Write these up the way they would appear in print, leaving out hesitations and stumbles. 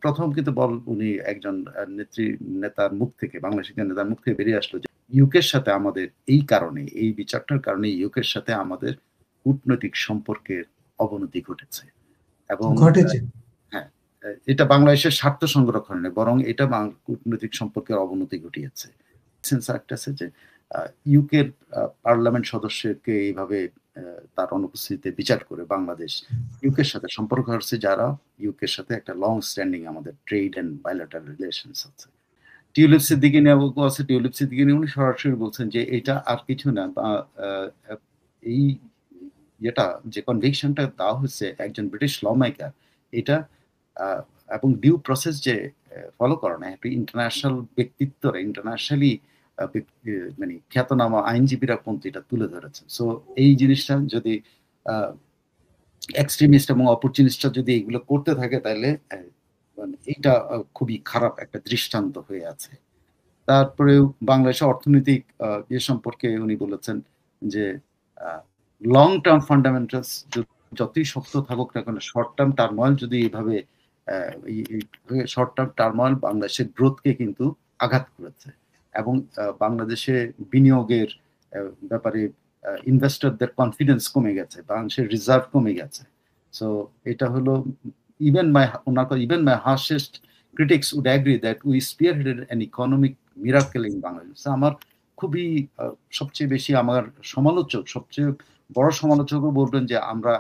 প্রথম কিন্তু উনি একজন নেতার মুখ থেকে, বাংলাদেশের নেতার মুখ থেকে বেরিয়ে আসলো যে ইউকের সাথে আমাদের এই কারণে, এই বিচারটার কারণে ইউকের সাথে আমাদের কূটনৈতিক সম্পর্কের অবনতি ঘটেছে এবং ঘটেছে। হ্যাঁ, এটা বাংলাদেশের স্বার্থ সংরক্ষণে বরং এটা কূটনৈতিক সম্পর্কের অবনতি ঘটিয়েছে। সেন্সার একটা আছে যে ইউকের পার্লামেন্ট সদস্যকে এইভাবে তার অনুপস্থিতিতে বিচার করে বাংলাদেশ ইউকের সাথে সম্পর্ক হচ্ছে, যারা ইউকের সাথে একটা লং স্ট্যান্ডিং আমাদের ট্রেড এন্ড বাইলেটারাল রিলেশনস আছে। টিউলিপ সিদ্দিকী নিয়ে আছে, টিউলিপ সিদ্দিকী নিয়ে উনি সরাসরি বলছেন যে এটা আর কিছু না, এই যেটা যে কনভিকশনটা দেওয়া হচ্ছে একজন ব্রিটিশ ল মেকার, এটা এবং ডিউ প্রসেস যে ফলো করে না, একটা ইন্টারন্যাশনাল ব্যক্তিত্বরা ইন্টারন্যাশনালি মানে খ্যাতনামা আইনজীবীরা পর্যন্ত এটা তুলে ধরেছে। সো এই জিনিসটা যদি এক্সট্রিমিস্ট এবং অপরচুনিস্টরা যদি এগুলো করতে থাকে তাহলে মানে এইটা খুবই খারাপ একটা দৃষ্টান্ত হয়ে আছে। তারপরে বাংলাদেশের অর্থনৈতিক ইয়ে সম্পর্কে উনি বলেছেন যে লং টার্ম ফান্ডামেন্টালস যতই শক্ত থাকুক না কেন, শর্ট টার্ম টার্মোয়েল যদি এইভাবে শর্ট টার্ম টার্মোয়েল বাংলাদেশের গ্রোথকে কিন্তু আঘাত করেছে এবং বাংলাদেশে বিনিয়োগের ব্যাপারে ইনভেস্টরদের কনফিডেন্স কমে গেছে, বাংলাদেশের রিজার্ভ কমে গেছে। সো এটা হলো even my harshest critics would agree that we spearheaded an economic miracle in Bangladesh. আমার খুবই সবচেয়ে বেশি আমার সবচেয়ে বড় সমালোচকও বলবেন যে আমরা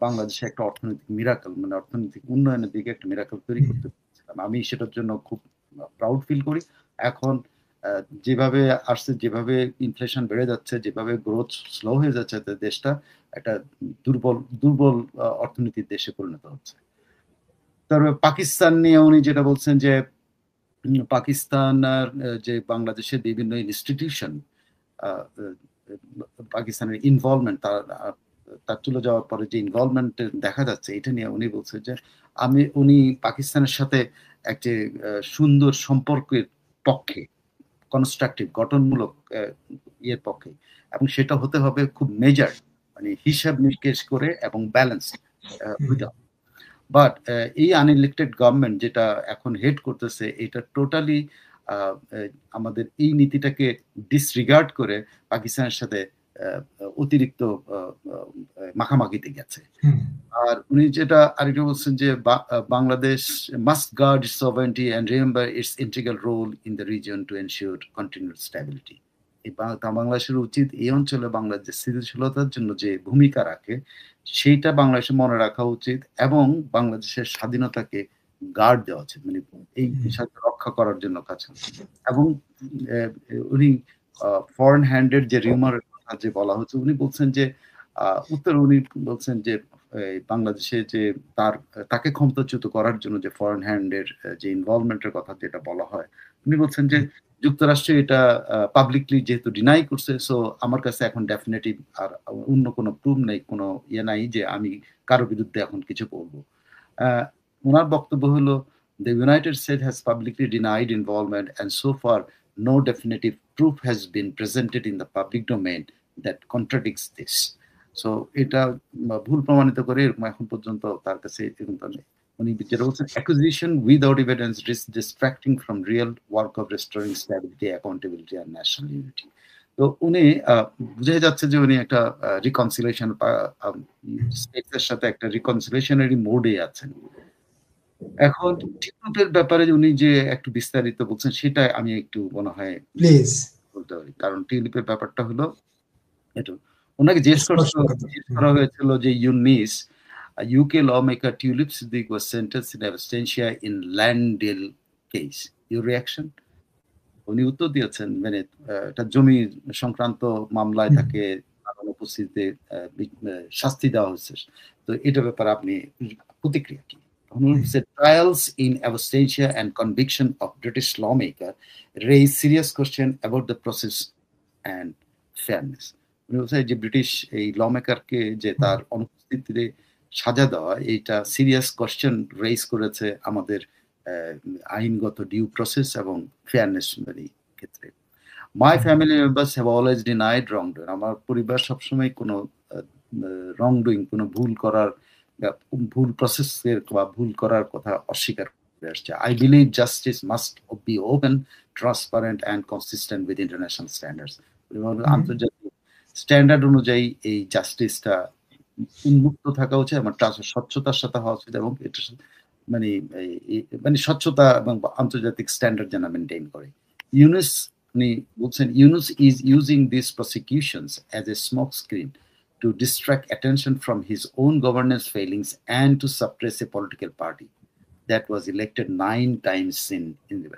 বাংলাদেশে একটা অর্থনৈতিক মিরাকল, মানে অর্থনৈতিক উন্নয়নের দিকে একটা মিরাকল তৈরি করতে পেরেছিলাম। আমি সেটার জন্য খুব প্রাউড ফিল করি। এখন যেভাবে আসছে, যেভাবে ইনফ্লেশন বেড়ে যাচ্ছে, যেভাবে গ্রোথ স্লো হয়ে যাচ্ছে, দেশটা একটা দুর্বল অর্থনীতির দেশে পরিণত হচ্ছে। তারপরে পাকিস্তান নিয়ে উনি যেটা বলছেন যে পাকিস্তান যে বাংলাদেশের বিভিন্ন ইনস্টিটিউশন, পাকিস্তানের ইনভলভমেন্ট, তার চলে যাওয়ার পরে যে ইনভলভমেন্ট দেখা যাচ্ছে, এটা নিয়ে উনি বলছে যে উনি পাকিস্তানের সাথে একটি সুন্দর সম্পর্কের পক্ষে, কনস্ট্রাকটিভ গঠনমূলক ইয়ের পক্ষে, এবং সেটা হতে হবে খুব মেজার, মানে হিসাব নিকেশ করে এবং ব্যালেন্স হইতে হবে। বাট এই আনইলেক্টেড গভর্নমেন্ট যেটা এখন হেড করতেছে, এটা টোটালি আমাদের এই নীতিটাকে ডিসরিগার্ড করে পাকিস্তানের সাথে অতিরিক্ত মাখামাখিতে গেছে। আর উনি যেটা আরেকটা বলছেন যে Bangladesh must guard its sovereignty and remember its integral role in the region to ensure continued stability. বাংলাদেশের উচিত এই অঞ্চলে বাংলাদেশ স্থিতিশীলতার জন্য যে ভূমিকা রাখে সেইটা বাংলাদেশে মনে রাখা উচিত এবং বাংলাদেশের স্বাধীনতাকে গার্ড দেওয়া উচিত, মানে এই বিষয়টা রক্ষা করার জন্য কাজ করছে। এবং উনি ফরেন হ্যান্ডের যে রিউমারের কথা যে বলা হচ্ছে, উনি বলছেন যে উনি বলছেন যে বাংলাদেশে যে তাকে ক্ষমতাচ্যুত করার জন্য যে ফরেন হ্যান্ডের যে ইনভলভমেন্টের কথা যেটা বলা হয়, উনি বলছেন যে যুক্তরাষ্ট্র এটা পাবলিকলি যেহেতু ডিনাই করছে, সো আমার কাছে এখন ডেফিনেটিভ আর অন্য কোনো প্রুফ নেই, কোনো ইয়ে নাই যে আমি কারো বিরুদ্ধে এখন কিছু বলবো। ওনার বক্তব্য হলো the United States has publicly denied involvement and so far no definitive proof has been presented in the public domain that contradicts this. So এটা ভুল প্রমাণিত করে এরকম এখন পর্যন্ত তার কাছে উনি যেটা বলছেন, accusation without evidence is distracting from real work of restoring stability, accountability and national unity. তো উনি বুঝে যাচ্ছে যে উনি একটা রিকনসিলেশন স্টেটসের সাথে একটা রিকনসিলেশনারি মোডে আছেন। এখন টিউলিপের ব্যাপারে উনি যে একটু বিস্তারিত বলছেন সেটা আমি একটু মনে হয় প্লিজ বলতে পারি, কারণ টিউলিপের ব্যাপারটা হলো এটা ওনাকে জিজ্ঞেস করা হয়েছিল যে Younis UK lawmaker Tulip Siddiq was sentenced in absentia in Landale case. Your reaction? উনি উত্তর দিয়েছেন, মানে এটা জমি সংক্রান্ত মামলায় তাকে অনুপস্থিতিতে শাস্তি দেওয়া হয়েছে, তো এটা ব্যাপারে আপনি প্রতিক্রিয়া কি? Said trials in absentia and conviction of British lawmaker raise serious question about the process and fairness. উনি বলছেন যে ব্রিটিশ এই লমেকারকে যে তার অনুপস্থিতিতে সাজা দেওয়া, এটা সিরিয়াস কোশ্চেন রেইজ করেছে আমাদের আইনগত ডিউ প্রসেস এবং ফেয়ারনেস ক্ষেত্রে। My family members have always denied wrong doing. আমার পরিবার সবসময় কোনো রং ডুইং, কোনো ভুল প্রসেসের বা ভুল করার কথা অস্বীকার I believe justice must be open, transparent and consistent with international standards. আন্তর্জাতিক স্ট্যান্ডার্ড অনুযায়ী এই জাস্টিসটা উন্মুক্ত থাকা উচিত এবং স্বচ্ছতার সাথে হওয়া উচিত এবং এটা মানে মানে স্বচ্ছতা এবং আন্তর্জাতিক স্ট্যান্ডার্ড যেন মেনটেন করে। ইউনুস উনি বলছেন Yunus is using this প্রসিকিউশনস as a smoke screen to distract attention from his own governance failings and to suppress a political party that was elected 9 times in the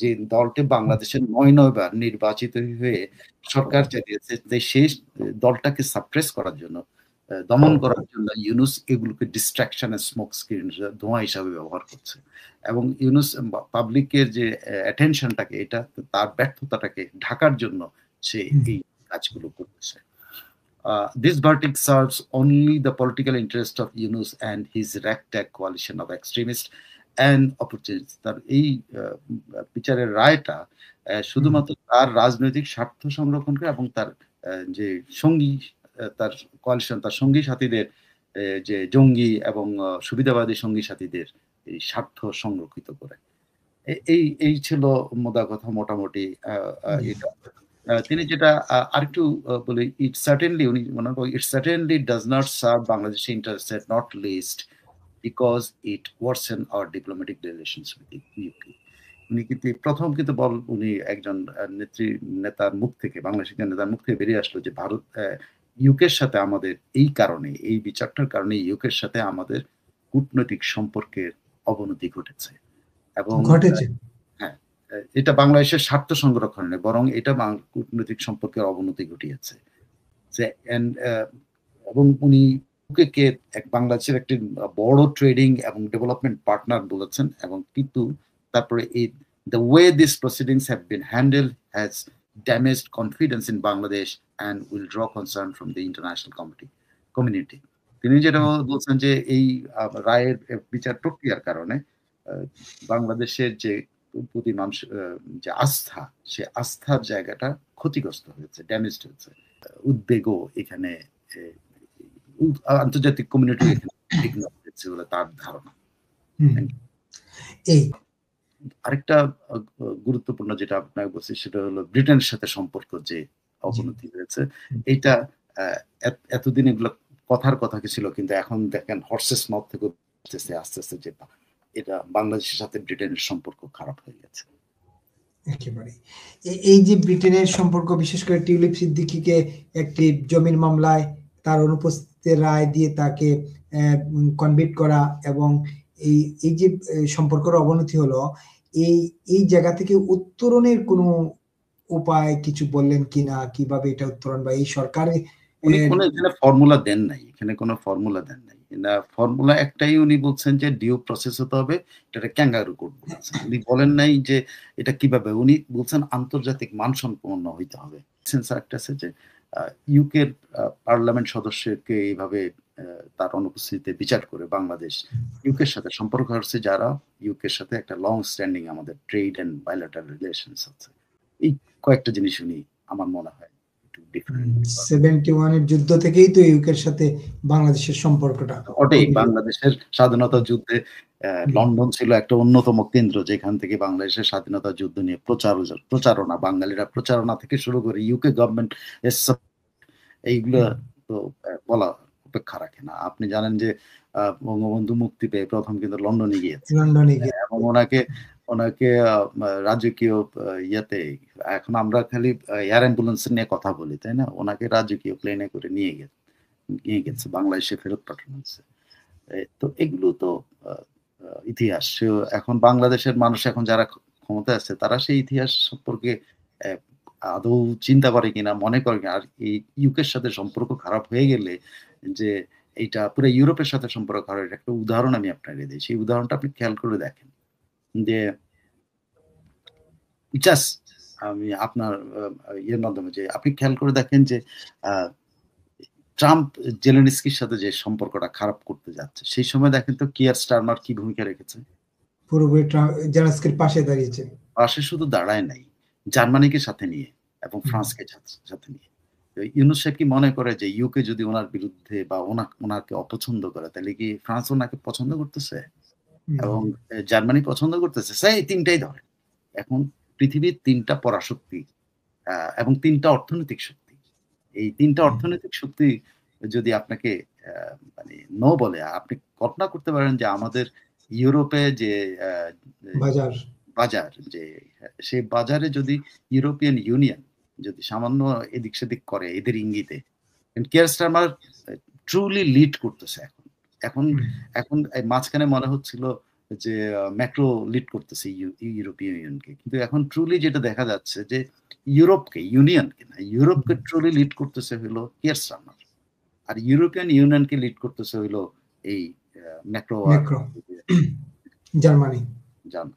যে দলটি বাংলাদেশের ৯ বার নির্বাচিত হয়ে সরকার চালিয়েছে যে সেই দলটাকে সাপ্রেস করার জন্য দমন করার জন্য ইউনুস এগুলোকে ডিস্ট্রাকশন এর স্মোক স্ক্রিন ধোঁয়া হিসাবে ব্যবহার করছে এবং ইউনুস পাবলিকের যে অ্যাটেনশনটাকে এটা তার ব্যর্থতাটাকে ঢাকার জন্য সে এই কাজগুলো করতেছে। This verdict serves only the political interest of Yunus and his ragtag coalition of extremists and opportunists. তার এই বিচারের রায়টা শুধুমাত্র তার রাজনৈতিক স্বার্থ সংরক্ষণ করে এবং তার যে সঙ্গী তার কোয়ালিশন তার সঙ্গী সাথীদের যে জঙ্গি এবং সুবিধাবাদী সঙ্গী সাথীদের এই স্বার্থ সংরক্ষিত করে। এই ছিল মোদ্দা কথা মোটামুটি এটা। তিনি যেটা আরেকটু বলি ইট সার্টেনলি উনি মনে করেন it certainly does not serve Bangladesh interest not least because it worsen our diplomatic relations with UK. উনি কিন্তু প্রথম কিন্তু উনি একজন নেতার মুখ থেকে বাংলাদেশের নেতার মুখ থেকে বেরিয়ে আসলো যে ভারত ইউকের সাথে আমাদের এই কারণে এই বিচারটার কারণে ইউকের সাথে আমাদের কূটনৈতিক সম্পর্কের অবনতি ঘটেছে এবং ঘটেছে। হ্যাঁ, এটা বাংলাদেশের স্বার্থ সংরক্ষণে বরং এটা কূটনৈতিক সম্পর্কের অবনতি ঘটিয়েছে এবং উনি ইউকে এক বাংলাদেশের একটি বড় ট্রেডিং এবং ডেভেলপমেন্ট পার্টনার বলেছেন এবং কিন্তু তারপরে এই the way these proceedings have been handled has damaged confidence in Bangladesh and will draw concern from the international community. তিনি যেটা বলছেন যে এই রায়ের বিচার প্রক্রিয়ার কারণে বাংলাদেশের যে প্রতি মানুষ যে আস্থা সে আস্থার জায়গাটা ক্ষতিগ্রস্ত হয়েছে, ড্যামেজড হয়েছে। উদ্বেগও এখানে আন্তর্জাতিক কমিউনিটি ইগনোর করেছে বলে তার ধারণা। এই আরেকটা গুরুত্বপূর্ণ যেটা আপনাকে বলছি সেটা হলো ব্রিটেনের সাথে সম্পর্ক যে অবনতি হয়েছে। এটা এতদিন এগুলো কথার কথা ছিল কিন্তু এখন দেখেন হর্সেস মাউথ থেকে আস্তে আস্তে যে এটা বাংলাদেশের সাথে ব্রিটেনের সম্পর্ক খারাপ হয়ে গেছে। একেবারে এই যে ব্রিটেনের সম্পর্ক বিশেষ করে টিউলিপ সিদ্দিকীকে একটি জমির মামলায় তার অনুপস্থিতিতে রায় দিয়ে তাকে কনভিক্ট করা এবং এই যে সম্পর্কের অবনতি হলো এই জায়গা থেকে উত্তরণের কোনো উপায় কিছু বললেন কিনা, কিভাবে এটা উত্তরণ বা এই সরকারে কোনো এখানে ফর্মুলা দেন নাই, এখানে কোনো ফর্মুলা দেন নাই। না, ফর্মুলা একটাই, উনি বলছেন যে ডিউ প্রসেস হতে হবে, এটা ক্যাঙ্গারু কোর্ট বলেছেন। উনি বলেন নাই যে এটা কিভাবে, উনি বলছেন আন্তর্জাতিক মানসম্পন্ন হইতে হবে। সেন্সার একটা আছে যে ইউকের পার্লামেন্ট সদস্যকে এইভাবে তার অনুপস্থিতিতে বিচার করে বাংলাদেশ ইউকের সাথে সম্পর্ক হচ্ছে, যারা ইউকের সাথে একটা লং স্ট্যান্ডিং আমাদের ট্রেড এন্ড বাইলেটারাল রিলেশনস আছে। এই কয়েকটা জিনিস উনি আমার মনে হয় 71 এর যুদ্ধ থেকেই তো ইউকের সাথে বাংলাদেশের সম্পর্কটা ওটাই। বাংলাদেশের স্বাধীনতা যুদ্ধে লন্ডন ছিল একটা অন্যতম কেন্দ্র যেখান থেকে বাংলাদেশের স্বাধীনতা যুদ্ধ নিয়ে প্রচারণা, বাঙালিরা প্রচারণা থেকে শুরু করে ইউকে গভর্নমেন্ট এইগুলো তো বলা অপেক্ষা রাখে না। আপনি জানেন যে বঙ্গবন্ধু মুক্তি পেয়ে প্রথম কিন্তু লন্ডনে গিয়েছে এবং ওনাকে রাজকীয় ইয়েতে, এখন আমরা খালি এয়ার অ্যাম্বুলেন্স নিয়ে কথা বলি তাই না, ওনাকে রাজকীয় প্লেনে করে নিয়ে গেছে বাংলাদেশে ফেরত পাঠানো হয়েছে। তো এগুলো তো ইতিহাস। এখন বাংলাদেশের মানুষ এখন যারা ক্ষমতা আছে তারা সেই ইতিহাস সম্পর্কে আদৌ চিন্তা করে কিনা, মনে করে কিনা। আর এই ইউকের সাথে সম্পর্ক খারাপ হয়ে গেলে যে এইটা পুরো ইউরোপের সাথে সম্পর্ক খারাপ, একটা উদাহরণ আমি আপনাকে দিই। সেই উদাহরণটা আপনি খেয়াল করে দেখেন যে জাস্ট আমি আপনার ইয়ের মাধ্যমে যে আপনি খেয়াল করে দেখেন যে ট্রাম্প জেলেনস্কির সাথে যে সম্পর্কটা খারাপ করতে যাচ্ছে, সেই সময় দেখেন তো কিয়ার স্টারমার কি ভূমিকা রেখেছে। পুরোপুরি জেলেনস্কির পাশে দাঁড়িয়েছে। পাশে শুধু দাঁড়ায় নাই, জার্মানিকে সাথে নিয়ে এবং ফ্রান্সকে সাথে নিয়ে। ইউনুস সাহেব কি মনে করে যে ইউকে যদি ওনার বিরুদ্ধে বা ওনাকে অপছন্দ করে, তাহলে কি ফ্রান্স ওনাকে পছন্দ করতেছে? এবং জার্মানি পছন্দ করতেছে, এই তিনটাই ধরে। এখন পৃথিবীর তিনটা পরাশক্তি এবং তিনটা অর্থনৈতিক শক্তি, এই তিনটা অর্থনৈতিক শক্তি যদি আপনাকে মানে নো বলে, আপনি কল্পনা করতে পারেন যে আমাদের ইউরোপে যে বাজার যে সেই বাজারে যদি ইউরোপিয়ান ইউনিয়ন যদি সামান্য এদিক সেদিক করে এদের ইঙ্গিতে, কিয়ার স্টারমার ট্রুলি লিড করতেছে এখন এখন মাঝখানে মনে হচ্ছিল যে ম্যাক্রো লিড করতেছে ইউরোপিয়ান ইউনিয়নকে, কিন্তু এখন ট্রুলি যেটা দেখা যাচ্ছে যে ইউরোপকে, ইউনিয়নকে না, ইউরোপকে ট্রুলি লিড করতেছে হলো কিয়ার স্টারমার, আর ইউরোপিয়ান ইউনিয়নকে লিড করতেছে হলো এই ম্যাক্রো জার্মানি।